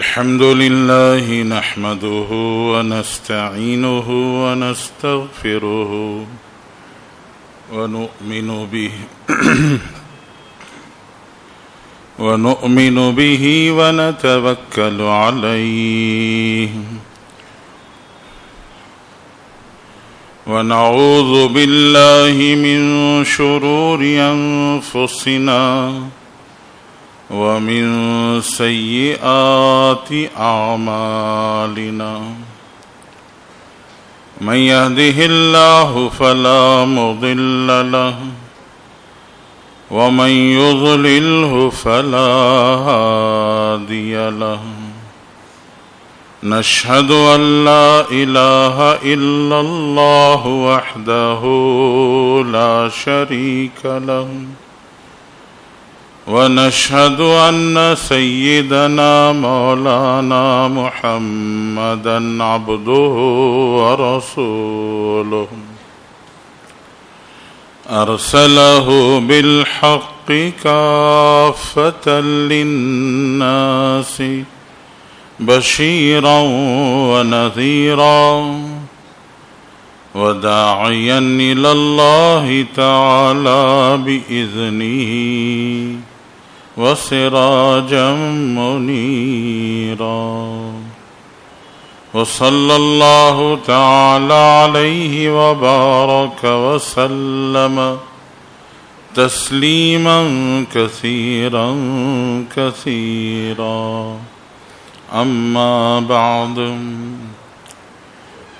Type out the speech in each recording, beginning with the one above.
الحمد لله نحمده ونستعينه ونستغفره ونؤمن به ونتوكل عليه ونعوذ بالله من شرور أنفسنا ومن سيئات أعمالنا من يهده الله فلا مضل له ومن يضلله فلا هادي له نشهد أن لا إله إلا الله وحده لا شريك له ونشهد أن سيدنا مولانا محمدا عبده ورسوله أرسله بالحق كافة للناس بشيرا ونذيرا وداعيا إلى الله تعالى بإذنه وسراجا منيرا وصلى الله تعالى عليه وبارك وسلم تسليما كثيرا كثيرا أما بعد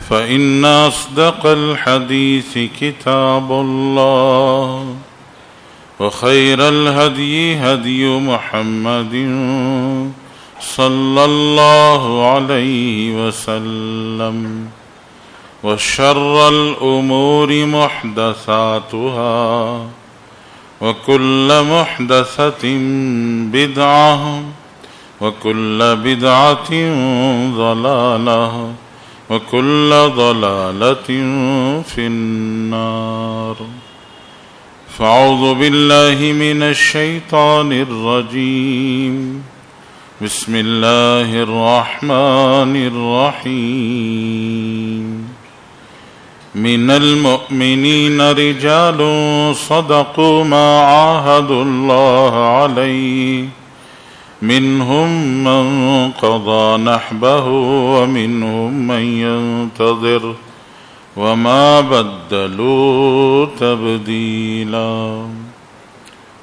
فإن أصدق الحديث كتاب الله وخير الهدي هدي محمد صلى الله عليه وسلم وشر الأمور محدثاتها وكل محدثة بدعة وكل بدعة ضلالة وكل ضلالة في النار فأعوذ بالله من الشيطان الرجيم بسم الله الرحمن الرحيم من المؤمنين رجال صدقوا ما عاهدوا الله عليه منهم من قضى نحبه ومنهم من ينتظر وما بدلوا تبديلا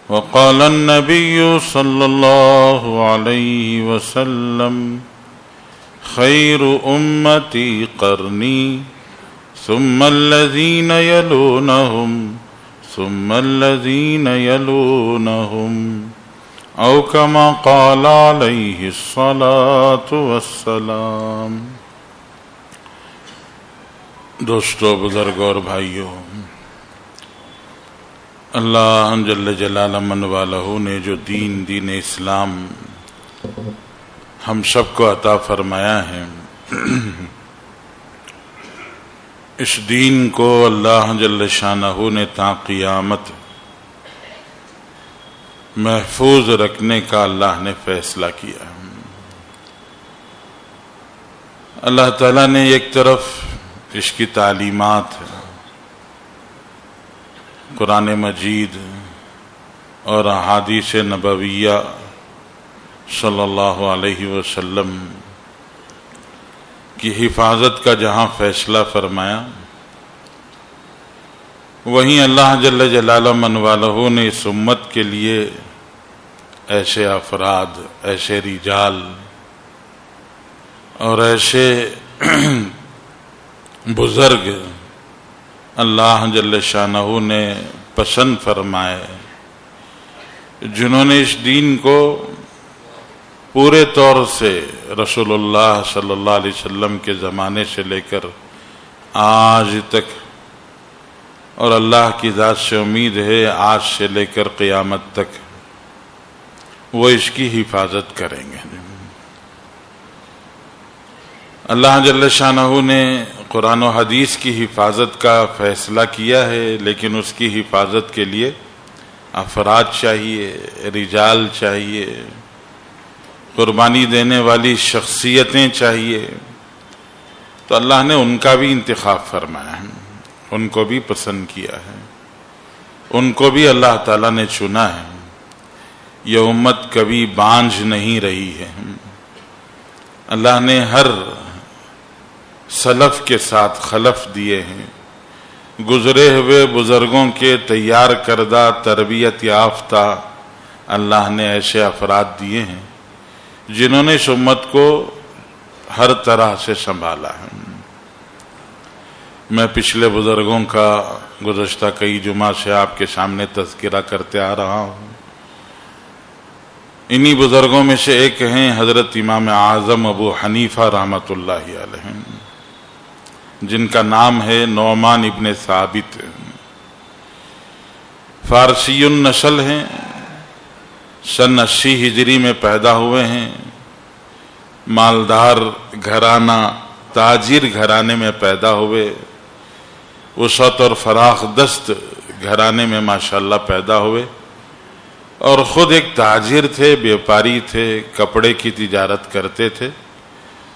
وقال النبي صلى الله عليه وسلم خير أمتي قرني ثم الذين يلونهم ثم الذين يلونهم او كما قال عليه الصلاة والسلام۔ دوستو، بزرگوں اور بھائیوں، اللہ جل جلالہ من والہ نے جو دین اسلام ہم سب کو عطا فرمایا ہے، اس دین کو اللہ جل شانہ نے تا قیامت محفوظ رکھنے کا اللہ نے فیصلہ کیا۔ اللہ تعالیٰ نے ایک طرف اس کی تعلیمات قرآن مجید اور احادیث نبویہ صلی اللہ علیہ وسلم کی حفاظت کا جہاں فیصلہ فرمایا، وہیں اللہ جل جلالہ من والہ نے اس امت کے لیے ایسے افراد، ایسے رجال اور ایسے بزرگ اللہ جل شانہ نے پسند فرمائے، جنہوں نے اس دین کو پورے طور سے رسول اللہ صلی اللہ علیہ وسلم کے زمانے سے لے کر آج تک، اور اللہ کی ذات سے امید ہے آج سے لے کر قیامت تک وہ اس کی حفاظت کریں گے۔ اللہ جل شانہ نے قرآن و حدیث کی حفاظت کا فیصلہ کیا ہے، لیکن اس کی حفاظت کے لیے افراد چاہیے، رجال چاہیے، قربانی دینے والی شخصیتیں چاہیے۔ تو اللہ نے ان کا بھی انتخاب فرمایا ہے، ان کو بھی پسند کیا ہے، ان کو بھی اللہ تعالیٰ نے چنا ہے۔ یہ امت کبھی بانجھ نہیں رہی ہے۔ اللہ نے ہر سلف کے ساتھ خلف دیے ہیں، گزرے ہوئے بزرگوں کے تیار کردہ تربیت یافتہ اللہ نے ایسے افراد دیے ہیں جنہوں نے اس امت کو ہر طرح سے سنبھالا ہے۔ میں پچھلے بزرگوں کا گزشتہ کئی جمعہ سے آپ کے سامنے تذکرہ کرتے آ رہا ہوں۔ انہی بزرگوں میں سے ایک ہیں حضرت امام اعظم ابو حنیفہ رحمۃ اللہ علیہ، جن کا نام ہے نعمان ابن ثابت۔ فارسی النسل ہیں، سن 80 ہجری میں پیدا ہوئے ہیں، مالدار گھرانہ تاجر گھرانے میں پیدا ہوئے، وسعت اور فراخ دست گھرانے میں ماشاءاللہ پیدا ہوئے، اور خود ایک تاجر تھے، بیوپاری تھے، کپڑے کی تجارت کرتے تھے،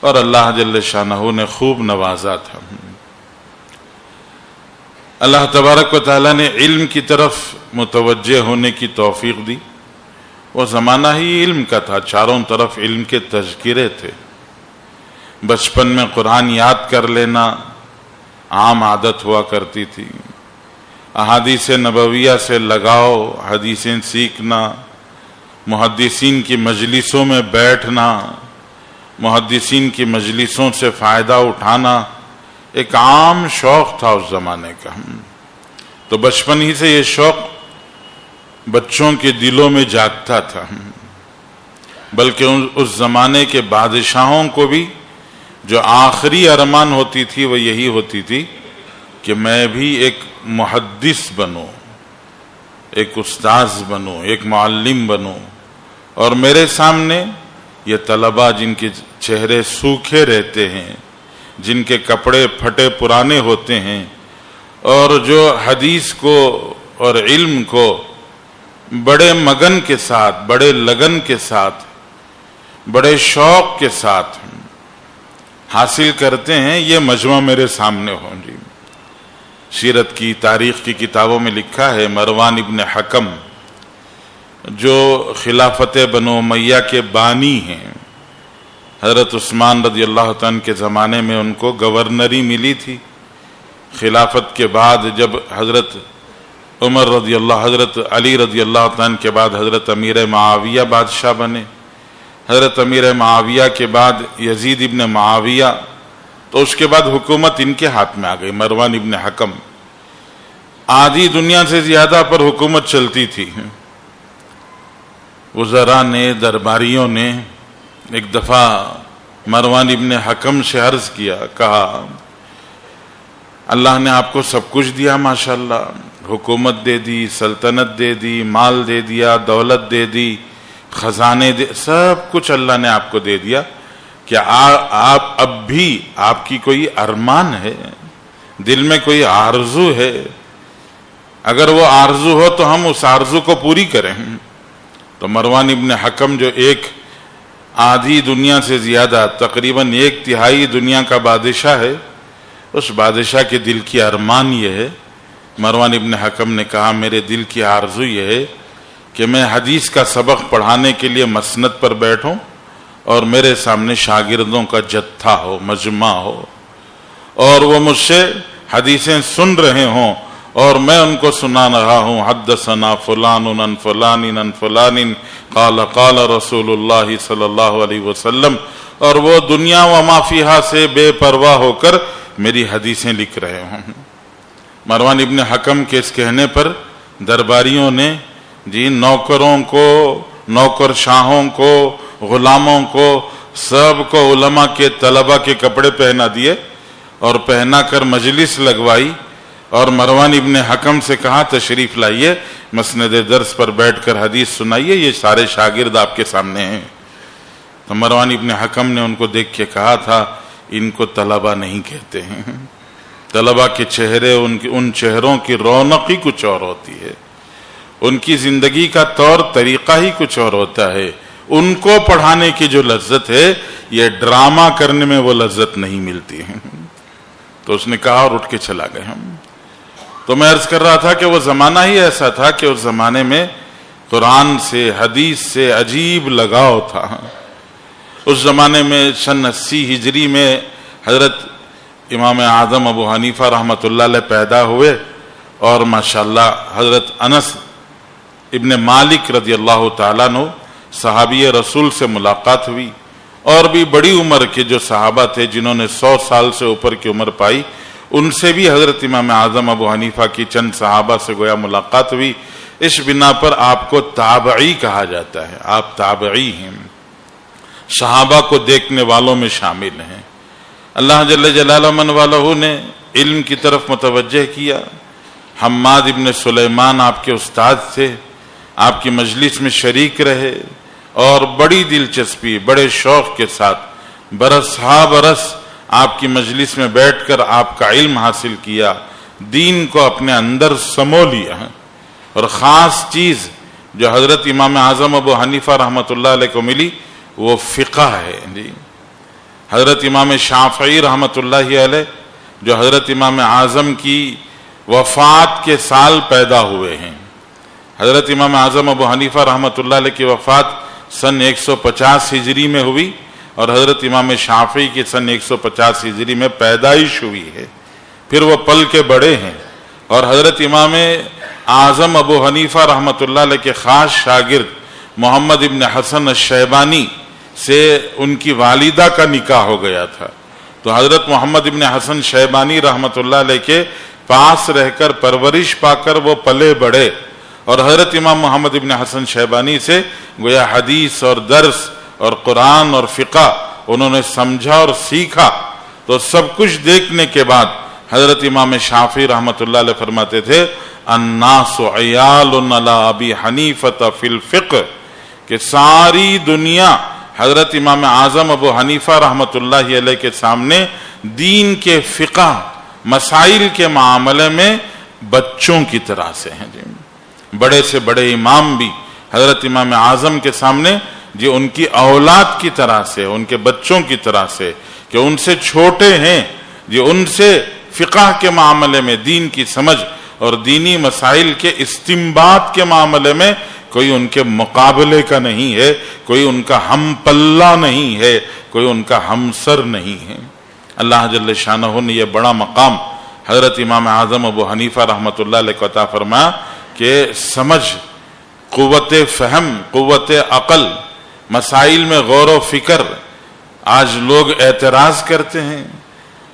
اور اللہ جل شانہ نے خوب نوازا تھا۔ اللہ تبارک و تعالیٰ نے علم کی طرف متوجہ ہونے کی توفیق دی۔ وہ زمانہ ہی علم کا تھا، چاروں طرف علم کے تذکرے تھے۔ بچپن میں قرآن یاد کر لینا عام عادت ہوا کرتی تھی، احادیث نبویہ سے لگاؤ، حدیثیں سیکھنا، محدثین کی مجلسوں میں بیٹھنا، محدثین کی مجلسوں سے فائدہ اٹھانا ایک عام شوق تھا اس زمانے کا۔ تو بچپن ہی سے یہ شوق بچوں کے دلوں میں جاگتا تھا، بلکہ اس زمانے کے بادشاہوں کو بھی جو آخری ارمان ہوتی تھی وہ یہی ہوتی تھی کہ میں بھی ایک محدث بنوں، ایک استاذ بنوں، ایک معلم بنوں، اور میرے سامنے یہ طلباء جن کے چہرے سوکھے رہتے ہیں، جن کے کپڑے پھٹے پرانے ہوتے ہیں، اور جو حدیث کو اور علم کو بڑے مگن کے ساتھ، بڑے لگن کے ساتھ، بڑے شوق کے ساتھ حاصل کرتے ہیں، یہ مجمع میرے سامنے ہوں جی۔ سیرت کی تاریخ کی کتابوں میں لکھا ہے مروان ابن حکم جو خلافت بنو امیہ کے بانی ہیں، حضرت عثمان رضی اللہ عنہ کے زمانے میں ان کو گورنری ملی تھی۔ خلافت کے بعد جب حضرت عمر رضی اللہ، حضرت علی رضی اللہ عنہ کے بعد حضرت امیر معاویہ بادشاہ بنے، حضرت امیر معاویہ کے بعد یزید ابن معاویہ، تو اس کے بعد حکومت ان کے ہاتھ میں آ گئی۔ مروان ابن حکم، آدھی دنیا سے زیادہ پر حکومت چلتی تھی۔ وزراء نے، درباریوں نے ایک دفعہ مروان ابن حکم سے عرض کیا، کہا اللہ نے آپ کو سب کچھ دیا ماشاءاللہ، حکومت دے دی، سلطنت دے دی، مال دے دیا، دولت دے دی، خزانے دے، سب کچھ اللہ نے آپ کو دے دیا، کیا آپ اب بھی آپ کی کوئی ارمان ہے، دل میں کوئی آرزو ہے؟ اگر وہ آرزو ہو تو ہم اس آرزو کو پوری کریں۔ تو مروان ابن حکم جو ایک آدھی دنیا سے زیادہ، تقریباً 1/3 دنیا کا بادشاہ ہے، اس بادشاہ کے دل کی ارمان یہ ہے۔ مروان ابن حکم نے کہا میرے دل کی آرزو یہ ہے کہ میں حدیث کا سبق پڑھانے کے لیے مسند پر بیٹھوں اور میرے سامنے شاگردوں کا جتھا ہو، مجمع ہو، اور وہ مجھ سے حدیثیں سن رہے ہوں اور میں ان کو سنا رہا ہوں، حدثنا فلان عن فلان عن فلان قال قال رسول اللہ صلی اللہ علیہ وسلم، اور وہ دنیا و ما فیہا سے بے پرواہ ہو کر میری حدیثیں لکھ رہے ہوں۔ مروان ابن حکم کے اس کہنے پر درباریوں نے جی نوکروں کو، نوکر شاہوں کو غلاموں کو سب کو علماء کے طلبہ کے کپڑے پہنا دیے اور پہنا کر مجلس لگوائی اور مروان ابن حکم سے کہا تشریف لائیے مسند درس پر بیٹھ کر حدیث سنائیے، یہ سارے شاگرد آپ کے سامنے ہیں۔ تو مروان ابن حکم نے ان کو دیکھ کے کہا تھا ان کو طلبہ نہیں کہتے ہیں، طلبہ کے چہرے ان چہروں کی رونق ہی کچھ اور ہوتی ہے، ان کی زندگی کا طور طریقہ ہی کچھ اور ہوتا ہے، ان کو پڑھانے کی جو لذت ہے یہ ڈرامہ کرنے میں وہ لذت نہیں ملتی ہے۔ تو اس نے کہا اور اٹھ کے چلا گئے ہم۔ تو میں عرض کر رہا تھا کہ وہ زمانہ ہی ایسا تھا کہ اس زمانے میں قرآن سے حدیث سے عجیب لگاؤ تھا۔ اس زمانے میں سن 80 ہجری میں حضرت امام اعظم ابو حنیفہ رحمۃ اللہ علیہ پیدا ہوئے اور ماشاءاللہ حضرت انس ابن مالک رضی اللہ تعالیٰ عنہ صحابی رسول سے ملاقات ہوئی، اور بھی بڑی عمر کے جو صحابہ تھے جنہوں نے 100 سال سے اوپر کی عمر پائی، ان سے بھی حضرت امام اعظم ابو حنیفہ کی چند صحابہ سے گویا ملاقات ہوئی۔ اس بنا پر آپ کو تابعی کہا جاتا ہے، آپ تابعی ہیں، صحابہ کو دیکھنے والوں میں شامل ہیں۔ اللہ جل جلالہ من والہ نے علم کی طرف متوجہ کیا۔ حماد ابن سلیمان آپ کے استاد تھے، آپ کی مجلس میں شریک رہے اور بڑی دلچسپی بڑے شوق کے ساتھ برس ہا برس آپ کی مجلس میں بیٹھ کر آپ کا علم حاصل کیا، دین کو اپنے اندر سمو لیا۔ اور خاص چیز جو حضرت امام اعظم ابو حنیفہ رحمۃ اللہ علیہ کو ملی وہ فقہ ہے جی۔ حضرت امام شافعی رحمۃ اللہ علیہ جو حضرت امام اعظم کی وفات کے سال پیدا ہوئے ہیں، حضرت امام اعظم ابو حنیفہ رحمۃ اللہ علیہ کی وفات سن 150 ہجری میں ہوئی اور حضرت امام شافعی کی سن 150 ہجری میں پیدائش ہوئی ہے، پھر وہ پل کے بڑے ہیں۔ اور حضرت امام اعظم ابو حنیفہ رحمۃ اللہ علیہ کے خاص شاگرد محمد ابن حسن الشیبانی سے ان کی والدہ کا نکاح ہو گیا تھا، تو حضرت محمد ابن حسن شیبانی رحمۃ اللہ علیہ کے پاس رہ کر پرورش پا کر وہ پلے بڑھے اور حضرت امام محمد ابن حسن شیبانی سے گویا حدیث اور درس اور قرآن اور فقہ انہوں نے سمجھا اور سیکھا۔ تو سب کچھ دیکھنے کے بعد حضرت امام شافعی رحمۃ اللہ علیہ فرماتے تھے الناس عیال علی ابی حنیفہ فی الفقہ، کہ ساری دنیا حضرت امام اعظم ابو حنیفہ رحمۃ اللہ علیہ کے سامنے دین کے فقہ مسائل کے معاملے میں بچوں کی طرح سے ہیں جی۔ بڑے سے بڑے امام بھی حضرت امام اعظم کے سامنے جی ان کی اولاد کی طرح سے، ان کے بچوں کی طرح سے، کہ ان سے چھوٹے ہیں جی، ان سے فقہ کے معاملے میں دین کی سمجھ اور دینی مسائل کے استنباط کے معاملے میں کوئی ان کے مقابلے کا نہیں ہے، کوئی ان کا ہم پلہ نہیں ہے، کوئی ان کا ہمسر نہیں ہے۔ اللہ جل شانہ نے یہ بڑا مقام حضرت امام اعظم ابو حنیفہ رحمۃ اللہ علیہ کو عطا فرمایا کہ سمجھ، قوت فہم، قوت عقل، مسائل میں غور و فکر۔ آج لوگ اعتراض کرتے ہیں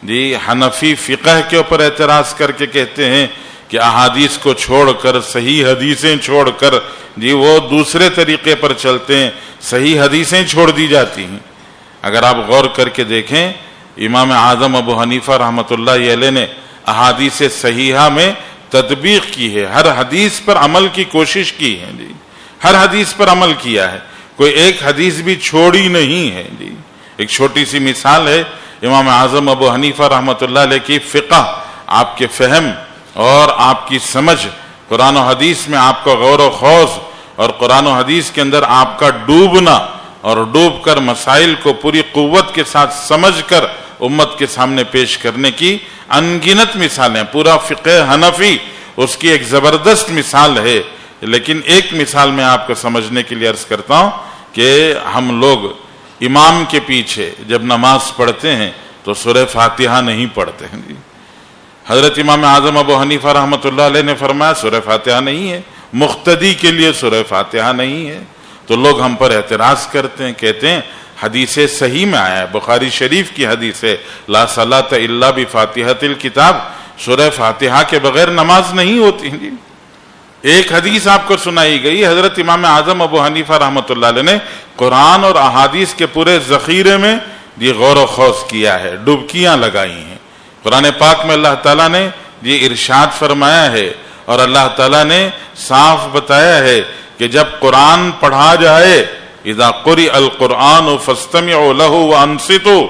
جی، حنفی فقہ کے اوپر اعتراض کر کے کہتے ہیں کہ احادیث کو چھوڑ کر، صحیح حدیثیں چھوڑ کر جی وہ دوسرے طریقے پر چلتے ہیں، صحیح حدیثیں چھوڑ دی جاتی ہیں۔ اگر آپ غور کر کے دیکھیں، امام اعظم ابو حنیفہ رحمۃ اللہ علیہ نے احادیث صحیحہ میں تطبیق کی ہے، ہر حدیث پر عمل کی کوشش کی ہے جی، ہر حدیث پر عمل کیا ہے، کوئی ایک حدیث بھی چھوڑی نہیں ہے جی۔ ایک چھوٹی سی مثال ہے امام اعظم ابو حنیفہ رحمۃ اللہ علیہ کی فقہ، آپ کے فہم اور آپ کی سمجھ، قرآن و حدیث میں آپ کا غور و خوض اور قرآن و حدیث کے اندر آپ کا ڈوبنا اور ڈوب کر مسائل کو پوری قوت کے ساتھ سمجھ کر امت کے سامنے پیش کرنے کی انگنت مثالیں، پورا فقہ حنفی اس کی ایک زبردست مثال ہے۔ لیکن ایک مثال میں آپ کو سمجھنے کے لیے عرض کرتا ہوں کہ ہم لوگ امام کے پیچھے جب نماز پڑھتے ہیں تو سورہ فاتحہ نہیں پڑھتے ہیں جی۔ حضرت امام اعظم ابو حنیفہ رحمۃ اللہ علیہ نے فرمایا سورہ فاتحہ نہیں ہے، مقتدی کے لیے سورہ فاتحہ نہیں ہے۔ تو لوگ ہم پر اعتراض کرتے ہیں، کہتے ہیں حدیث صحیح میں آیا ہے، بخاری شریف کی حدیث ہے لا صلاۃ الا بفاتحۃ الکتاب، سورہ فاتحہ کے بغیر نماز نہیں ہوتی جی۔ ایک حدیث آپ کو سنائی گئی، حضرت امام اعظم ابو حنیفہ رحمۃ اللہ علیہ نے قرآن اور احادیث کے پورے ذخیرے میں یہ غور و خوض کیا ہے، ڈبکیاں لگائی ہیں۔ قرآن پاک میں اللہ تعالیٰ نے یہ ارشاد فرمایا ہے اور اللہ تعالیٰ نے صاف بتایا ہے کہ جب قرآن پڑھا جائے، اذا قرئ القرآن فاستمعوا له وانصتوا،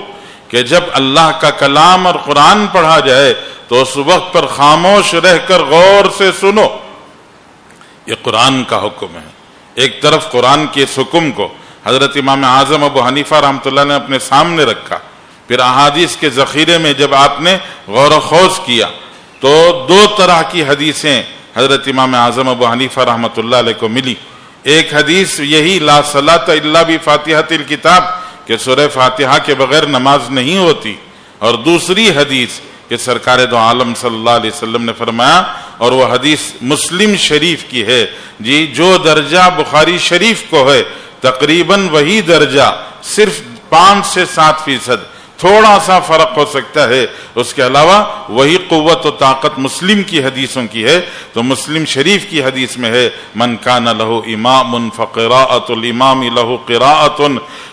کہ جب اللہ کا کلام اور قرآن پڑھا جائے تو اس وقت پر خاموش رہ کر غور سے سنو۔ یہ قرآن کا حکم ہے۔ ایک طرف قرآن کے اس حکم کو حضرت امام اعظم ابو حنیفہ رحمۃ اللہ نے اپنے سامنے رکھا، پھر احادیث کے ذخیرے میں جب آپ نے غور و خوض کیا تو دو طرح کی حدیثیں حضرت امام اعظم ابو حنیفہ رحمۃ اللہ علیہ کو ملی۔ ایک حدیث یہی لا صلاۃ الا بفاتحۃ الکتاب کہ سورہ فاتحہ کے بغیر نماز نہیں ہوتی، اور دوسری حدیث کہ سرکار دو عالم صلی اللہ علیہ وسلم نے فرمایا، اور وہ حدیث مسلم شریف کی ہے جی، جو درجہ بخاری شریف کو ہے تقریباً وہی درجہ، صرف 5 سے 7% تھوڑا سا فرق ہو سکتا ہے، اس کے علاوہ وہی قوت و طاقت مسلم کی حدیثوں کی ہے۔ تو مسلم شریف کی حدیث میں ہے من کان لہ امام فقراءۃ الامام لہ قراءۃ،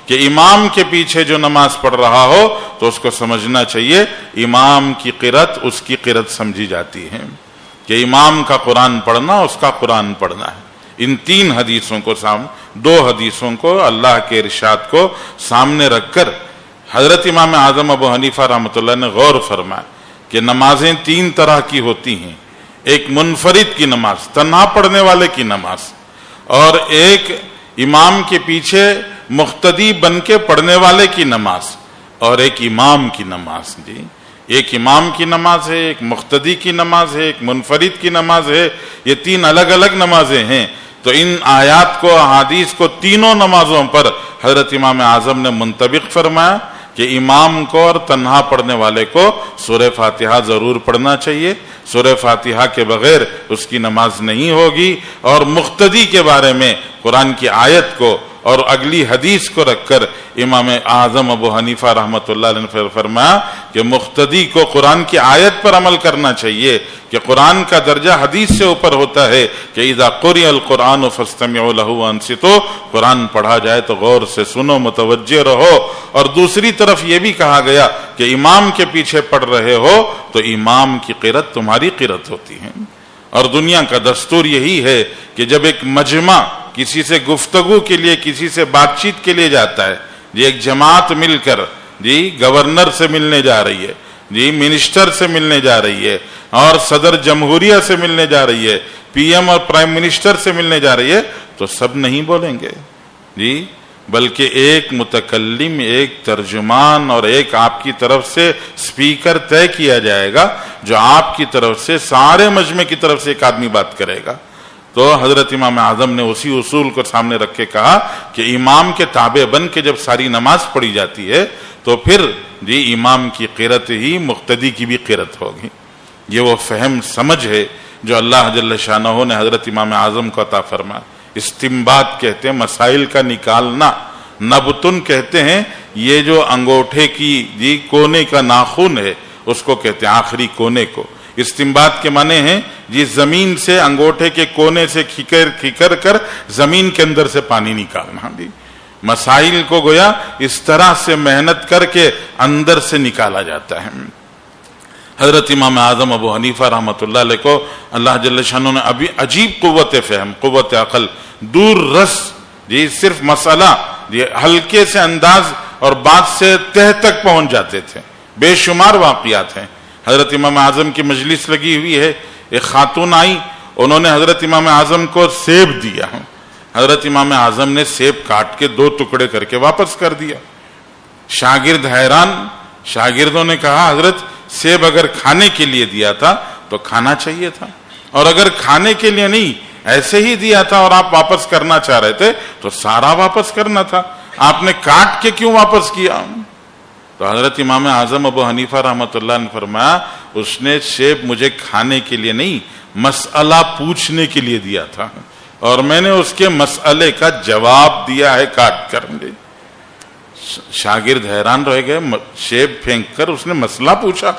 کہ امام کے پیچھے جو نماز پڑھ رہا ہو تو اس کو سمجھنا چاہیے امام کی قرأت اس کی قرأت سمجھی جاتی ہے، کہ امام کا قرآن پڑھنا اس کا قرآن پڑھنا ہے۔ ان 3 حدیثوں کو 2 حدیثوں کو اللہ کے ارشاد کو سامنے رکھ کر حضرت امام اعظم ابو حنیفہ رحمۃ اللہ نے غور فرمایا کہ نمازیں 3 طرح کی ہوتی ہیں، ایک منفرد کی نماز، تنہا پڑھنے والے کی نماز، اور ایک امام کے پیچھے مقتدی بن کے پڑھنے والے کی نماز، اور ایک امام کی نماز۔ جی، ایک امام کی نماز ہے، ایک مقتدی کی نماز ہے، ایک منفرد کی نماز ہے۔ یہ 3 الگ الگ نمازیں ہیں۔ تو ان آیات کو، احادیث کو، تینوں نمازوں پر حضرت امام اعظم نے منطبق فرمایا کہ امام کو اور تنہا پڑھنے والے کو سورہ فاتحہ ضرور پڑھنا چاہیے، سورہ فاتحہ کے بغیر اس کی نماز نہیں ہوگی، اور مقتدی کے بارے میں قرآن کی آیت کو اور اگلی حدیث کو رکھ کر امام اعظم ابو حنیفہ رحمۃ اللہ علیہ نے فرمایا کہ مقتدی کو قرآن کی آیت پر عمل کرنا چاہیے، کہ قرآن کا درجہ حدیث سے اوپر ہوتا ہے کہ اذا قرئ القرآن فاستمعوا له وانصتوا، قرآن پڑھا جائے تو غور سے سنو، متوجہ رہو۔ اور دوسری طرف یہ بھی کہا گیا کہ امام کے پیچھے پڑھ رہے ہو تو امام کی قرأت تمہاری قرأت ہوتی ہے۔ اور دنیا کا دستور یہی ہے کہ جب ایک مجمع کسی سے گفتگو کے لیے، کسی سے بات چیت کے لیے جاتا ہے، جی ایک جماعت مل کر جی گورنر سے ملنے جا رہی ہے، جی منسٹر سے ملنے جا رہی ہے، اور صدر جمہوریہ سے ملنے جا رہی ہے، پی ایم اور پرائم منسٹر سے ملنے جا رہی ہے، تو سب نہیں بولیں گے جی، بلکہ ایک متکلم، ایک ترجمان اور ایک آپ کی طرف سے سپیکر طے کیا جائے گا، جو آپ کی طرف سے سارے مجمع کی طرف سے ایک آدمی بات کرے گا۔ تو حضرت امام اعظم نے اسی اصول کو سامنے رکھ کے کہا کہ امام کے تابع بن کے جب ساری نماز پڑھی جاتی ہے تو پھر جی امام کی قرأت ہی مقتدی کی بھی قرأت ہوگی۔ یہ وہ فہم سمجھ ہے جو اللہ جل شانہ نے حضرت امام اعظم کو عطا فرمایا۔ استنباط کہتے ہیں مسائل کا نکالنا، نبتن کہتے ہیں یہ جو انگوٹھے کی جی کونے کا ناخن ہے اس کو کہتے ہیں، آخری کونے کو۔ استنباط کے معنی ہیں جی زمین سے انگوٹھے کے کونے سے کھکر کر زمین کے اندر سے پانی نکالنا۔ جی مسائل کو گویا اس طرح سے محنت کر کے اندر سے نکالا جاتا ہے۔ حضرت امام اعظم ابو حنیفہ رحمۃ اللہ علیہ کو اللہ جل شانہ نے ابھی عجیب قوت فہم، قوت عقل، دور رس، جی صرف مسئلہ جی ہلکے سے انداز اور بات سے تہ تک پہنچ جاتے تھے۔ بے شمار واقعات ہیں۔ حضرت امام اعظم کی مجلس لگی ہوئی ہے، ایک خاتون آئی، انہوں نے حضرت امام اعظم کو سیب دیا، حضرت امام اعظم نے سیب کاٹ کے 2 ٹکڑے کر کے واپس کر دیا۔ شاگرد حیران، شاگردوں نے کہا حضرت سیب اگر کھانے کے لیے دیا تھا تو کھانا چاہیے تھا، اور اگر کھانے کے لیے نہیں ایسے ہی دیا تھا اور آپ واپس کرنا چاہ رہے تھے تو سارا واپس کرنا تھا، آپ نے کاٹ کے کیوں واپس کیا؟ تو حضرت امام اعظم ابو حنیفہ رحمۃ اللہ نے فرمایا اس نے سیب مجھے کھانے کے لیے نہیں مسئلہ پوچھنے کے لیے دیا تھا، اور میں نے اس کے مسئلے کا جواب دیا ہے کاٹ کر۔ شاگرد حیران رہ گئے، سیب پھینک کر اس نے مسئلہ پوچھا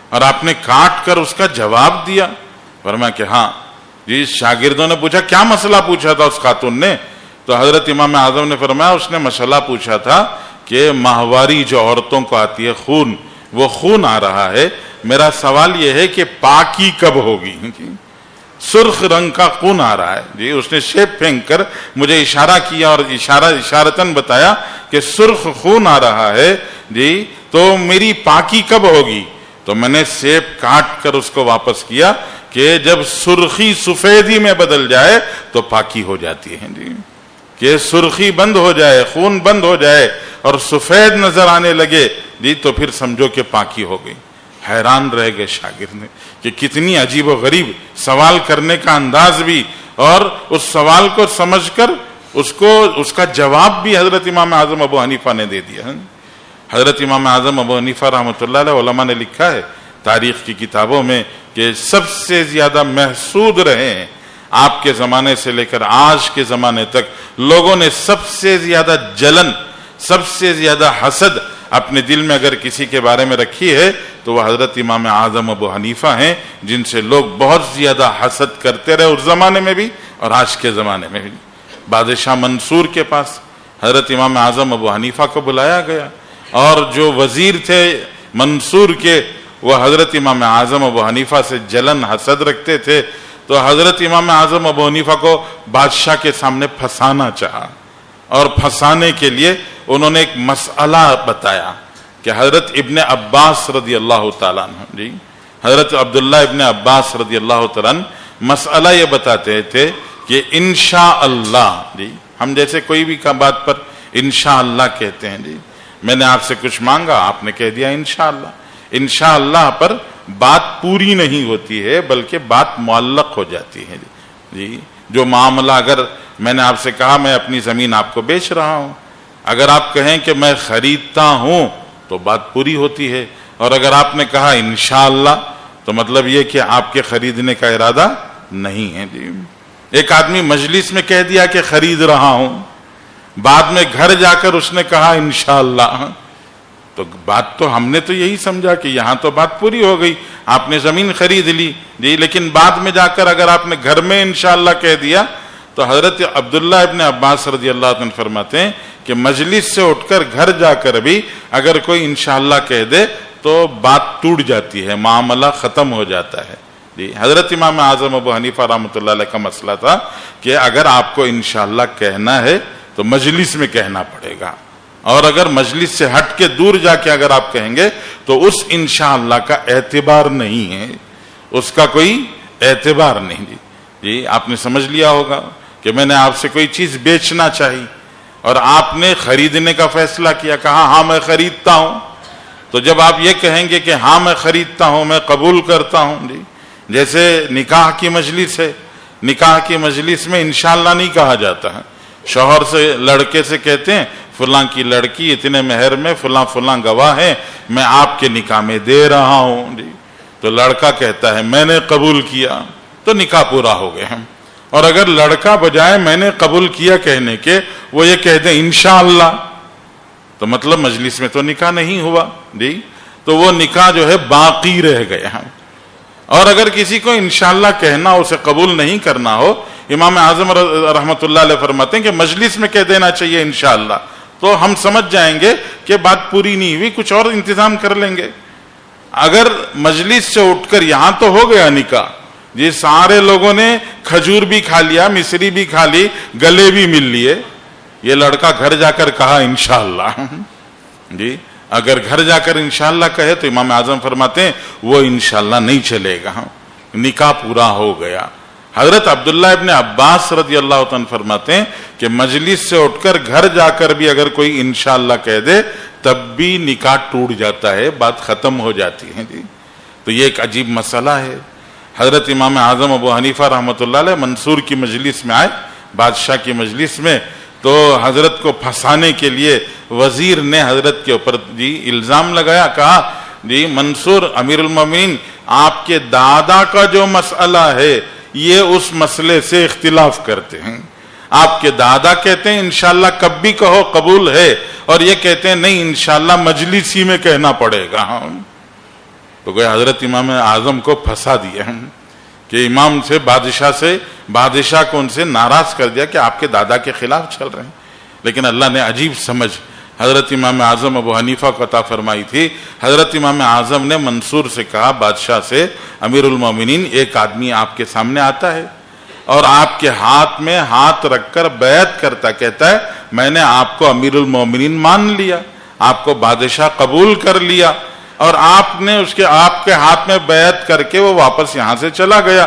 اور آپ نے کاٹ کر اس کا جواب دیا۔ فرمایا کہ ہاں جی شاگردوں نے پوچھا کیا مسئلہ پوچھا تھا اس خاتون نے؟ تو حضرت امام اعظم نے فرمایا اس نے مسئلہ پوچھا تھا کہ ماہواری جو عورتوں کو آتی ہے خون، وہ خون آ رہا ہے، میرا سوال یہ ہے کہ پاکی کب ہوگی؟ سرخ رنگ کا خون آ رہا ہے جی، اس نے شیپ پھینک کر مجھے اشارہ کیا اور اشارتاً بتایا کہ سرخ خون آ رہا ہے جی، تو میری پاکی کب ہوگی؟ تو میں نے سیب کاٹ کر اس کو واپس کیا کہ جب سرخی سفیدی میں بدل جائے تو پاکی ہو جاتی ہے جی، کہ سرخی بند ہو جائے، خون بند ہو جائے اور سفید نظر آنے لگے جی، تو پھر سمجھو کہ پاکی ہو گئی۔ حیران رہ گئے شاگرد نے کہ کتنی عجیب و غریب سوال کرنے کا انداز بھی، اور اس سوال کو سمجھ کر اس کا جواب بھی حضرت امام اعظم ابو حنیفہ نے دے دیا۔ حضرت امام اعظم ابو حنیفہ رحمۃ اللہ علیہ علماء نے لکھا ہے تاریخ کی کتابوں میں کہ سب سے زیادہ محسود رہے ہیں آپ کے زمانے سے لے کر آج کے زمانے تک، لوگوں نے سب سے زیادہ جلن، سب سے زیادہ حسد اپنے دل میں اگر کسی کے بارے میں رکھی ہے تو وہ حضرت امام اعظم ابو حنیفہ ہیں، جن سے لوگ بہت زیادہ حسد کرتے رہے اس زمانے میں بھی اور آج کے زمانے میں بھی۔ بادشاہ منصور کے پاس حضرت امام اعظم ابو حنیفہ کو بلایا گیا، اور جو وزیر تھے منصور کے وہ حضرت امام اعظم ابو حنیفہ سے جلن حسد رکھتے تھے، تو حضرت امام اعظم ابو حنیفہ کو بادشاہ کے سامنے پھنسانا چاہا، اور پھنسانے کے لیے انہوں نے ایک مسئلہ بتایا کہ حضرت ابن عباس رضی اللہ تعالیٰ عنہ جی، حضرت عبداللہ ابن عباس رضی اللہ تعالیٰ عنہ مسئلہ یہ بتاتے تھے کہ انشاءاللہ جی، ہم جیسے کوئی بھی بات پر انشاءاللہ کہتے ہیں جی، میں نے آپ سے کچھ مانگا، آپ نے کہہ دیا انشاءاللہ، انشاءاللہ پر بات پوری نہیں ہوتی ہے بلکہ بات معلق ہو جاتی ہے جی۔ جو معاملہ اگر میں نے آپ سے کہا میں اپنی زمین آپ کو بیچ رہا ہوں، اگر آپ کہیں کہ میں خریدتا ہوں تو بات پوری ہوتی ہے، اور اگر آپ نے کہا انشاءاللہ تو مطلب یہ کہ آپ کے خریدنے کا ارادہ نہیں ہے جی۔ ایک آدمی مجلس میں کہہ دیا کہ خرید رہا ہوں، بعد میں گھر جا کر اس نے کہا انشاءاللہ، تو بات تو ہم نے تو یہی سمجھا کہ یہاں تو بات پوری ہو گئی، آپ نے زمین خرید لی جی، لیکن بعد میں جا کر اگر آپ نے گھر میں انشاءاللہ کہہ دیا تو حضرت عبداللہ ابن عباس رضی اللہ عنہ فرماتے ہیں کہ مجلس سے اٹھ کر گھر جا کر بھی اگر کوئی انشاءاللہ کہہ دے تو بات ٹوٹ جاتی ہے، معاملہ ختم ہو جاتا ہے جی۔ حضرت امام اعظم ابو حنیفہ رحمۃ اللہ علیہ کا مسئلہ تھا کہ اگر آپ کو انشاءاللہ کہنا ہے تو مجلس میں کہنا پڑے گا، اور اگر مجلس سے ہٹ کے دور جا کے اگر آپ کہیں گے تو اس انشاءاللہ کا اعتبار نہیں ہے، اس کا کوئی اعتبار نہیں جی۔ آپ نے سمجھ لیا ہوگا کہ میں نے آپ سے کوئی چیز بیچنا چاہی اور آپ نے خریدنے کا فیصلہ کیا، کہا ہاں میں خریدتا ہوں، تو جب آپ یہ کہیں گے کہ ہاں میں خریدتا ہوں، میں قبول کرتا ہوں جی، جیسے نکاح کی مجلس ہے، نکاح کی مجلس میں انشاءاللہ نہیں کہا جاتا ہے، شوہر سے لڑکے سے کہتے ہیں فلاں کی لڑکی اتنے مہر میں فلاں فلاں گواہ ہے، میں آپ کے نکاح میں دے رہا ہوں جی، تو لڑکا کہتا ہے میں نے قبول کیا، تو نکاح پورا ہو گیا۔ اور اگر لڑکا بجائے میں نے قبول کیا کہنے کے وہ یہ کہہ دیں انشاءاللہ، تو مطلب مجلس میں تو نکاح نہیں ہوا جی، تو وہ نکاح جو ہے باقی رہ گیا۔ اور اگر کسی کو انشاءاللہ کہنا اسے قبول نہیں کرنا ہو، امام اعظم رحمۃ اللہ علیہ فرماتے ہیں کہ مجلس میں کہہ دینا چاہیے انشاءاللہ، تو ہم سمجھ جائیں گے کہ بات پوری نہیں ہوئی، کچھ اور انتظام کر لیں گے۔ اگر مجلس سے اٹھ کر یہاں تو ہو گیا نکاح جی، سارے لوگوں نے کھجور بھی کھا لیا، مصری بھی کھا لی، گلے بھی مل لیے، یہ لڑکا گھر جا کر کہا انشاءاللہ جی، اگر گھر جا کر انشاءاللہ کہے تو امام اعظم فرماتے ہیں وہ انشاءاللہ نہیں چلے گا، نکاح پورا ہو گیا۔ حضرت عبداللہ ابن عباس رضی اللہ عنہ فرماتے ہیں کہ مجلس سے اٹھ کر گھر جا کر بھی اگر کوئی انشاءاللہ کہہ دے تب بھی نکاح ٹوٹ جاتا ہے، بات ختم ہو جاتی ہے جی۔ تو یہ ایک عجیب مسئلہ ہے۔ حضرت امام اعظم ابو حنیفہ رحمۃ اللہ علیہ منصور کی مجلس میں آئے، بادشاہ کی مجلس میں، تو حضرت کو پھنسانے کے لیے وزیر نے حضرت کے اوپر جی الزام لگایا، کہا جی منصور امیر المومنین آپ کے دادا کا جو مسئلہ ہے یہ اس مسئلے سے اختلاف کرتے ہیں، آپ کے دادا کہتے ہیں انشاءاللہ کب بھی کہو قبول ہے، اور یہ کہتے ہیں نہیں انشاءاللہ مجلس ہی میں کہنا پڑے گا۔ تو گویا حضرت امام اعظم کو پھنسا دیا کہ امام سے بادشاہ کو ان سے ناراض کر دیا کہ آپ کے دادا کے خلاف چل رہے ہیں. لیکن اللہ نے عجیب سمجھ حضرت امام اعظم ابو حنیفہ کو عطا فرمائی تھی. حضرت امام اعظم نے منصور سے کہا، بادشاہ سے، امیر المومنین ایک آدمی آپ کے سامنے آتا ہے اور آپ کے ہاتھ میں ہاتھ رکھ کر بیعت کرتا، کہتا ہے میں نے آپ کو امیر المومنین مان لیا، آپ کو بادشاہ قبول کر لیا، اور آپ نے آپ کے ہاتھ میں بیعت کر کے وہ واپس یہاں سے چلا گیا.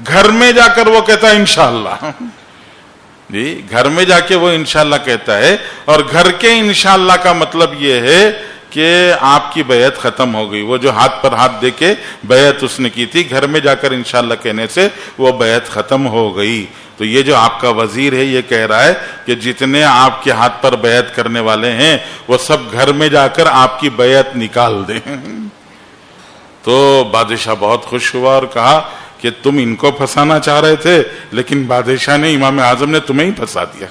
گھر میں جا کر وہ کہتا ہے انشاءاللہ. جی گھر میں جا کے وہ انشاءاللہ کہتا ہے، اور گھر کے انشاءاللہ کا مطلب یہ ہے کہ آپ کی بیعت ختم ہو گئی. وہ جو ہاتھ پر ہاتھ دے کے بیعت اس نے کی تھی، گھر میں جا کر انشاءاللہ کہنے سے وہ بیعت ختم ہو گئی. تو یہ جو آپ کا وزیر ہے یہ کہہ رہا ہے کہ جتنے آپ کے ہاتھ پر بیعت کرنے والے ہیں وہ سب گھر میں جا کر آپ کی بیعت نکال دیں. تو بادشاہ بہت خوش ہوا اور کہا کہ تم ان کو پھنسانا چاہ رہے تھے، لیکن بادشاہ نے، امام اعظم نے تمہیں ہی پھنسا دیا.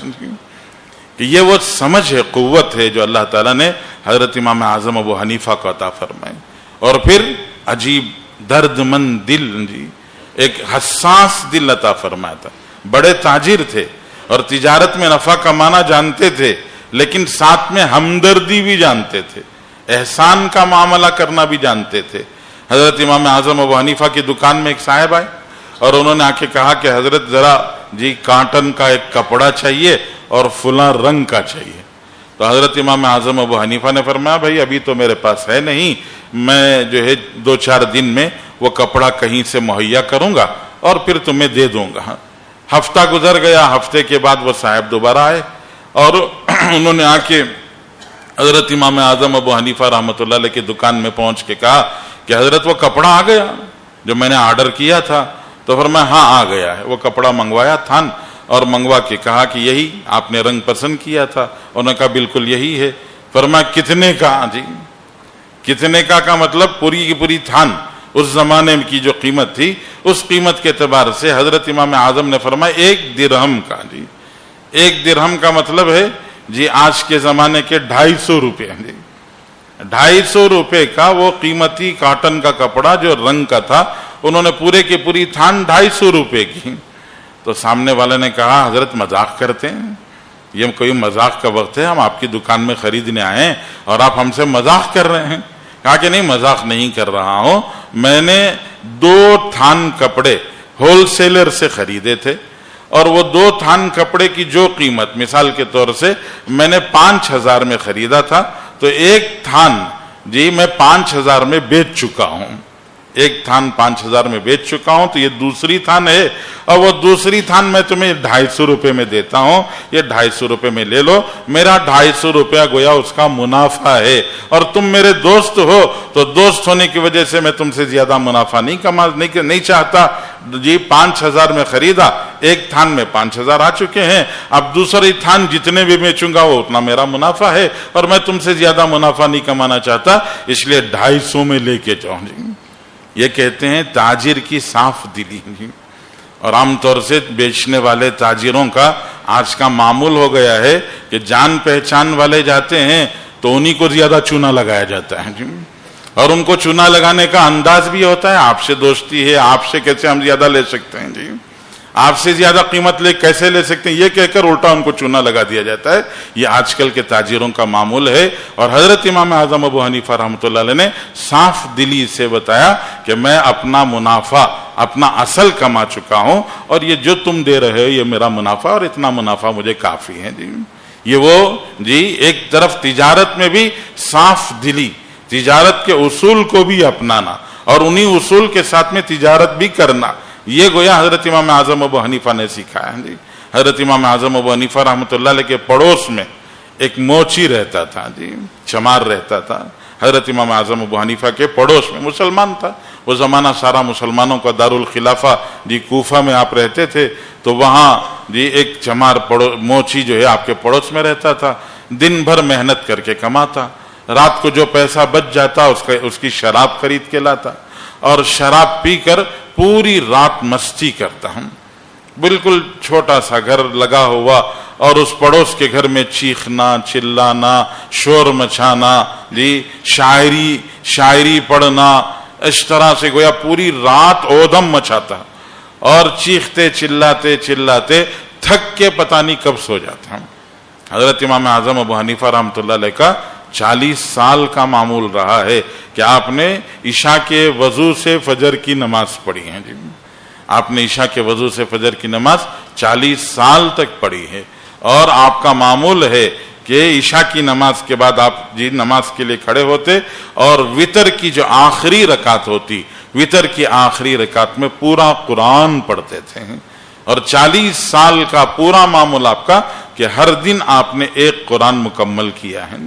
کہ یہ وہ سمجھ ہے، قوت ہے جو اللہ تعالیٰ نے حضرت امام اعظم ابو حنیفہ کو عطا فرمائے. اور پھر عجیب درد مند دل، جی ایک حساس دل عطا فرمایا تھا. بڑے تاجر تھے اور تجارت میں نفع کمانا جانتے تھے، لیکن ساتھ میں ہمدردی بھی جانتے تھے، احسان کا معاملہ کرنا بھی جانتے تھے. حضرت امام اعظم ابو حنیفہ کی دکان میں ایک صاحب آئے اور انہوں نے آ کے کہا کہ حضرت ذرا جی کاٹن کا ایک کپڑا چاہیے اور فلاں رنگ کا چاہیے. تو حضرت امام اعظم ابو حنیفہ نے فرمایا بھائی ابھی تو میرے پاس ہے نہیں، میں جو ہے 2-4 دن میں وہ کپڑا کہیں سے مہیا کروں گا اور پھر تمہیں دے دوں گا. ہفتہ گزر گیا، ہفتے کے بعد وہ صاحب دوبارہ آئے اور انہوں نے آ کے حضرت امام اعظم ابو حنیفہ رحمۃ اللہ علیہ کی دکان میں پہنچ کے کہا کہ حضرت وہ کپڑا آ گیا جو میں نے آرڈر کیا تھا. تو فرمایا ہاں آ گیا ہے. وہ کپڑا منگوایا تھان اور منگوا کے کہا کہ یہی آپ نے رنگ پسند کیا تھا. انہوں نے کہا بالکل یہی ہے. فرمایا کتنے کا؟ جی کتنے کا مطلب پوری کی پوری تھان اس زمانے کی جو قیمت تھی اس قیمت کے اعتبار سے حضرت امام اعظم نے فرمایا 1 درہم کا. جی 1 درہم کا مطلب ہے جی آج کے زمانے کے 250 روپے. جی 250 روپے کا وہ قیمتی کاٹن کا کپڑا جو رنگ کا تھا، انہوں نے پورے کی پوری تھان 250 روپے کی. تو سامنے والے نے کہا حضرت مذاق کرتے ہیں، یہ کوئی مذاق کا وقت ہے، ہم آپ کی دکان میں خریدنے آئے ہیں اور آپ ہم سے مذاق کر رہے ہیں. کہا کہ نہیں مذاق نہیں کر رہا ہوں، میں نے 2 تھان کپڑے ہول سیلر سے خریدے تھے اور وہ 2 تھان کپڑے کی جو قیمت مثال کے طور سے میں نے 5000 میں خریدا تھا تو 1 تھان جی میں 5000 میں بیچ چکا ہوں. 1 تھان 5000 میں بیچ چکا ہوں تو یہ دوسری تھان ہے اور وہ دوسری تھان میں تمہیں 250 روپے میں دیتا ہوں، یہ 250 روپے میں لے لو. میرا 250 روپیہ گویا اس کا منافع ہے اور تم میرے دوست ہو تو دوست ہونے کی وجہ سے میں تم سے زیادہ منافع نہیں چاہتا. جی 5000 میں خریدا، 1 تھان میں 5000 آ چکے ہیں، اب دوسری تھان جتنے بھی بیچوں گا وہ اتنا میرا منافع ہے اور میں تم سے زیادہ منافع نہیں کمانا چاہتا، اس لیے 250 میں لے کے جاؤں. جی یہ کہتے ہیں تاجر کی صاف دلی. اور عام طور سے بیچنے والے تاجروں کا آج کا معمول ہو گیا ہے کہ جان پہچان والے جاتے ہیں تو انہی کو زیادہ چونا لگایا جاتا ہے. اور ان کو چونا لگانے کا انداز بھی ہوتا ہے، آپ سے دوستی ہے، آپ سے کیسے ہم زیادہ لے سکتے ہیں، جی آپ سے زیادہ قیمت کیسے لے سکتے ہیں، یہ کہہ کر الٹا ان کو چونا لگا دیا جاتا ہے. یہ آج کل کے تاجروں کا معمول ہے. اور حضرت امام اعظم ابو حنیفہ رحمۃ اللہ علیہ نے صاف دلی سے بتایا کہ میں اپنا منافع اپنا اصل کما چکا ہوں اور یہ جو تم دے رہے ہو یہ میرا منافع اور اتنا منافع مجھے کافی ہے. جی یہ وہ جی ایک طرف تجارت میں بھی صاف دلی، تجارت کے اصول کو بھی اپنانا اور انہی اصول کے ساتھ میں تجارت بھی کرنا، یہ گویا حضرت امام اعظم ابو حنیفہ نے سکھایا. جی حضرت امام اعظم ابو حنیفہ رحمۃ اللہ علیہ کے پڑوس میں ایک موچی رہتا تھا، جی چمار رہتا تھا. حضرت امام اعظم ابو حنیفہ کے پڑوس میں مسلمان تھا، وہ زمانہ سارا مسلمانوں کا دارالخلافہ جی کوفہ میں آپ رہتے تھے. تو وہاں جی ایک چمار موچی جو ہے آپ کے پڑوس میں رہتا تھا. دن بھر محنت کر کے کماتا، رات کو جو پیسہ بچ جاتا اس کی شراب خرید کے لاتا اور شراب پی کر پوری رات مستی کرتا. ہم بالکل چھوٹا سا گھر لگا ہوا اور اس پڑوس کے گھر میں چیخنا، چلانا، شور مچانا، جی شاعری پڑھنا، اس طرح سے گویا پوری رات اودم مچاتا اور چیختے چلاتے چلاتے تھک کے پتہ نہیں کب سو جاتے ہیں. حضرت امام اعظم ابو حنیفہ رحمۃ اللہ علیہ کا 40 سال کا معمول رہا ہے کہ آپ نے عشاء کے وضو سے فجر کی نماز پڑھی ہے. جی آپ نے عشاء کے وضو سے فجر کی نماز 40 سال تک پڑھی ہے. اور آپ کا معمول ہے کہ عشاء کی نماز کے بعد آپ جی نماز کے لیے کھڑے ہوتے اور وتر کی جو آخری رکعت ہوتی، وتر کی آخری رکعت میں پورا قرآن پڑھتے تھے. اور 40 سال کا پورا معمول آپ کا کہ ہر دن آپ نے ایک قرآن مکمل کیا ہے.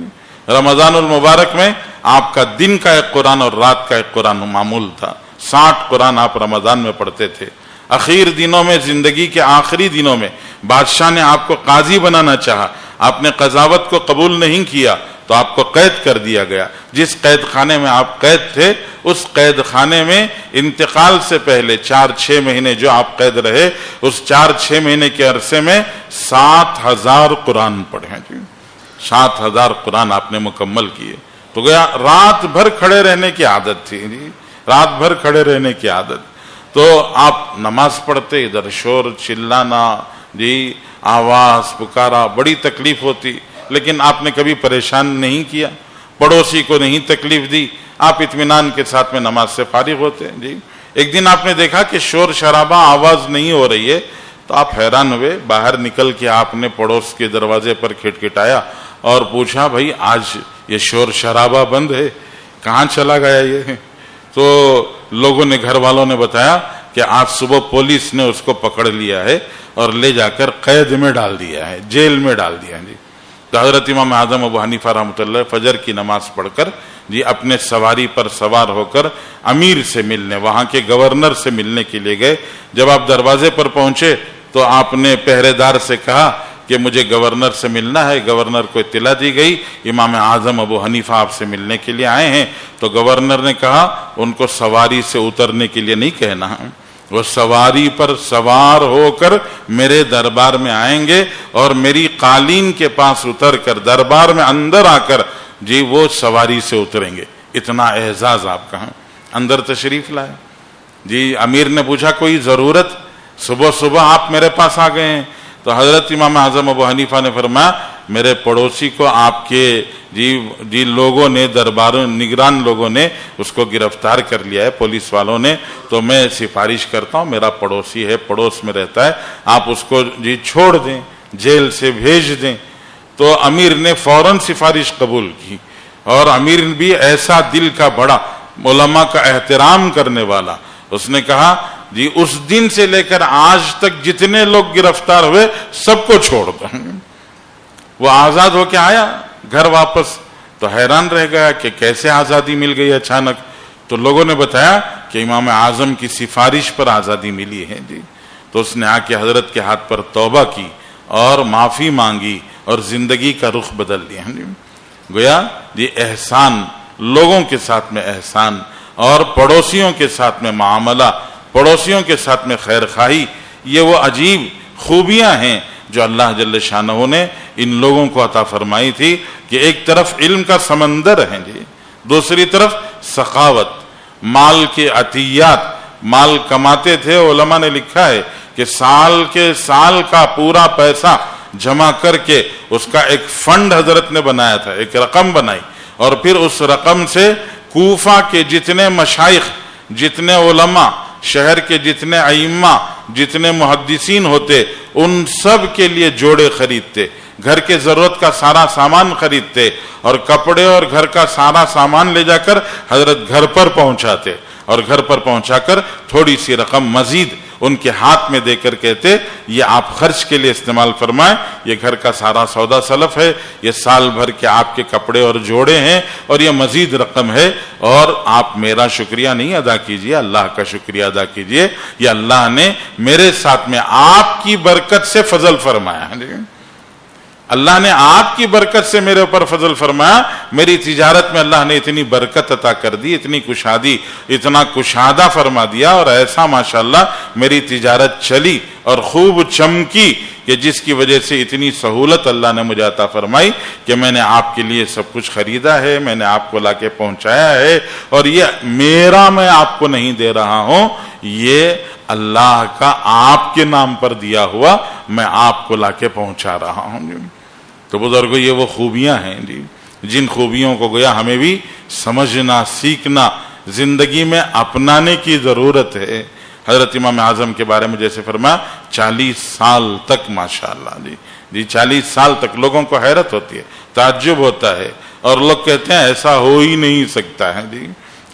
رمضان المبارک میں آپ کا دن کا ایک قرآن اور رات کا ایک قرآن معمول تھا. 60 قرآن آپ رمضان میں پڑھتے تھے. اخیر دنوں میں، زندگی کے آخری دنوں میں بادشاہ نے آپ کو قاضی بنانا چاہا، آپ نے قضاوت کو قبول نہیں کیا تو آپ کو قید کر دیا گیا. جس قید خانے میں آپ قید تھے اس قید خانے میں انتقال سے پہلے 4-6 مہینے جو آپ قید رہے، اس 4-6 مہینے کے عرصے میں 7000 قرآن پڑھے. 7000 قرآن آپ نے مکمل کیے. تو گیا رات بھر کھڑے رہنے کی عادت تھی. جی رات بھر کھڑے رہنے کی عادت. تو آپ نماز پڑھتے، ادھر شور چلانا، جی آواز پکارا، بڑی تکلیف ہوتی. لیکن آپ نے کبھی پریشان نہیں کیا، پڑوسی کو نہیں تکلیف دی، آپ اطمینان کے ساتھ میں نماز سے فارغ ہوتے. جی ایک دن آپ نے دیکھا کہ شور شرابہ، آواز نہیں ہو رہی ہے تو آپ حیران ہوئے. باہر نکل کے آپ نے پڑوس کے دروازے پر کھٹکھٹایا اور پوچھا بھائی آج یہ شور شرابہ بند ہے، کہاں چلا گیا یہ؟ تو لوگوں نے، گھر والوں نے بتایا کہ آج صبح پولیس نے اس کو پکڑ لیا ہے اور لے جا کر قید میں ڈال دیا ہے، جیل میں ڈال دیا ہے. جی تو حضرت امام اعظم ابو حنیفہ رحمۃ اللہ فجر کی نماز پڑھ کر جی اپنے سواری پر سوار ہو کر امیر سے ملنے، وہاں کے گورنر سے ملنے کے لیے گئے. جب آپ دروازے پر پہنچے تو آپ نے پہرے دار سے کہا کہ مجھے گورنر سے ملنا ہے. گورنر کو اطلاع دی گئی امام اعظم ابو حنیفہ آپ سے ملنے کے لیے آئے ہیں. تو گورنر نے کہا ان کو سواری سے اترنے کے لیے نہیں کہنا ہے، وہ سواری پر سوار ہو کر میرے دربار میں آئیں گے اور میری قالین کے پاس اتر کر دربار میں اندر آ کر جی وہ سواری سے اتریں گے. اتنا اعزاز آپ کا. اندر تشریف لائے. جی امیر نے پوچھا کوئی ضرورت؟ صبح صبح آپ میرے پاس آ گئے ہیں. تو حضرت امام اعظم ابو حنیفہ نے فرمایا میرے پڑوسی کو آپ کے جی لوگوں نے، درباروں نگران لوگوں نے اس کو گرفتار کر لیا ہے، پولیس والوں نے. تو میں سفارش کرتا ہوں، میرا پڑوسی ہے، پڑوس میں رہتا ہے، آپ اس کو جی چھوڑ دیں، جیل سے بھیج دیں. تو امیر نے فوراً سفارش قبول کی. اور امیر بھی ایسا دل کا بڑا، علماء کا احترام کرنے والا، اس نے کہا جی اس دن سے لے کر آج تک جتنے لوگ گرفتار ہوئے سب کو چھوڑ دو. وہ آزاد ہو کے آیا گھر واپس تو حیران رہ گیا کہ کیسے آزادی مل گئی اچانک. تو لوگوں نے بتایا کہ امام اعظم کی سفارش پر آزادی ملی ہے. جی تو اس نے آ کے حضرت کے ہاتھ پر توبہ کی اور معافی مانگی اور زندگی کا رخ بدل لیا. گویا یہ احسان، لوگوں کے ساتھ میں احسان اور پڑوسیوں کے ساتھ میں معاملہ، پڑوسیوں کے ساتھ میں خیر خواہی، یہ وہ عجیب خوبیاں ہیں جو اللہ جل شانہ نے ان لوگوں کو عطا فرمائی تھی کہ ایک طرف علم کا سمندر ہے جی، دوسری طرف سخاوت، مال کے عطیات، مال کماتے تھے. علماء نے لکھا ہے کہ سال کے سال کا پورا پیسہ جمع کر کے اس کا ایک فنڈ حضرت نے بنایا تھا، ایک رقم بنائی اور پھر اس رقم سے کوفہ کے جتنے مشائخ، جتنے علماء، شہر کے جتنے ائمہ، جتنے محدثین ہوتے ان سب کے لیے جوڑے خریدتے، گھر کے ضرورت کا سارا سامان خریدتے اور کپڑے اور گھر کا سارا سامان لے جا کر حضرت گھر پر پہنچاتے اور گھر پر پہنچا کر تھوڑی سی رقم مزید ان کے ہاتھ میں دے کر کہتے یہ آپ خرچ کے لیے استعمال فرمائیں، یہ گھر کا سارا سودا سلف ہے، یہ سال بھر کے آپ کے کپڑے اور جوڑے ہیں اور یہ مزید رقم ہے، اور آپ میرا شکریہ نہیں ادا کیجئے، اللہ کا شکریہ ادا کیجئے، یہ اللہ نے میرے ساتھ میں آپ کی برکت سے فضل فرمایا ہے. اللہ نے آپ کی برکت سے میرے اوپر فضل فرمایا، میری تجارت میں اللہ نے اتنی برکت عطا کر دی، اتنی کشادی، اتنا کشادہ فرما دیا اور ایسا ماشاءاللہ میری تجارت چلی اور خوب چمکی کہ جس کی وجہ سے اتنی سہولت اللہ نے مجھے عطا فرمائی کہ میں نے آپ کے لیے سب کچھ خریدا ہے، میں نے آپ کو لا کے پہنچایا ہے، اور یہ میرا میں آپ کو نہیں دے رہا ہوں، یہ اللہ کا آپ کے نام پر دیا ہوا میں آپ کو لا کے پہنچا رہا ہوں۔ تو بزرگوں یہ وہ خوبیاں ہیں جی جن خوبیوں کو گویا ہمیں بھی سمجھنا، سیکھنا، زندگی میں اپنانے کی ضرورت ہے۔ حضرت امام اعظم کے بارے میں جیسے فرمایا 40 سال تک ماشاءاللہ جی 40 سال تک لوگوں کو حیرت ہوتی ہے، تعجب ہوتا ہے، اور لوگ کہتے ہیں ایسا ہو ہی نہیں سکتا ہے جی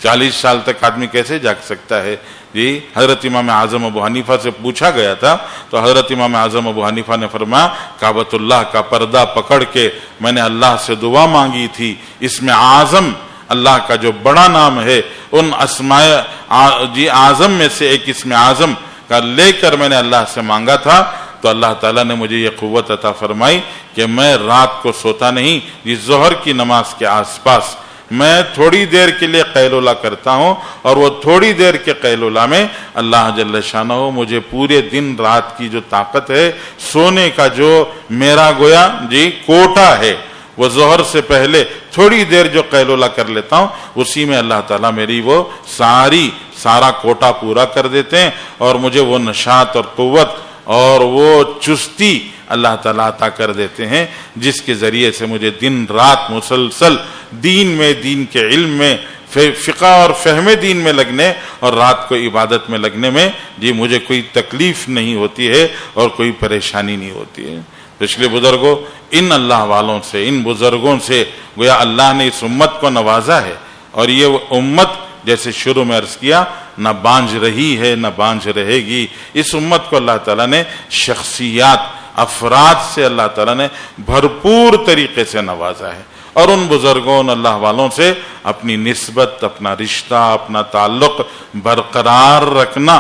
40 سال تک آدمی کیسے جاگ سکتا ہے جی۔ حضرت امام اعظم ابو حنیفہ سے پوچھا گیا تھا تو حضرت امام اعظم ابو حنیفہ نے فرمایا کعبۃ اللہ کا پردہ پکڑ کے میں نے اللہ سے دعا مانگی تھی، اس میں اعظم اللہ کا جو بڑا نام ہے ان اسماء اعظم میں سے ایک اسم اعظم کا لے کر میں نے اللہ سے مانگا تھا، تو اللہ تعالیٰ نے مجھے یہ قوت عطا فرمائی کہ میں رات کو سوتا نہیں، یہ ظہر کی نماز کے آس پاس میں تھوڑی دیر کے لیے قیلولہ کرتا ہوں، اور وہ تھوڑی دیر کے قیلولہ میں اللہ جل شانہ مجھے پورے دن رات کی جو طاقت ہے، سونے کا جو میرا گویا جی کوٹا ہے، وہ ظہر سے پہلے تھوڑی دیر جو قیلولہ کر لیتا ہوں اسی میں اللہ تعالیٰ میری وہ سارا کوٹا پورا کر دیتے ہیں، اور مجھے وہ نشاط اور قوت اور وہ چستی اللہ تعالیٰ عطا کر دیتے ہیں، جس کے ذریعے سے مجھے دن رات مسلسل دین میں، دین کے علم میں، فقہ اور فہم دین میں لگنے اور رات کو عبادت میں لگنے میں جی مجھے کوئی تکلیف نہیں ہوتی ہے اور کوئی پریشانی نہیں ہوتی ہے۔ تو اس لیے بزرگوں ان اللہ والوں سے، ان بزرگوں سے گویا اللہ نے اس امت کو نوازا ہے، اور یہ امت جیسے شروع میں عرض کیا نہ بانجھ رہی ہے نہ بانجھ رہے گی۔ اس امت کو اللہ تعالیٰ نے شخصیات، افراد سے اللہ تعالیٰ نے بھرپور طریقے سے نوازا ہے، اور ان بزرگوں اللہ والوں سے اپنی نسبت، اپنا رشتہ، اپنا تعلق برقرار رکھنا،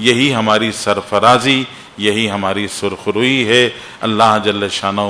یہی ہماری سرفرازی، یہی ہماری سرخروئی ہے۔ اللہ جل شانہ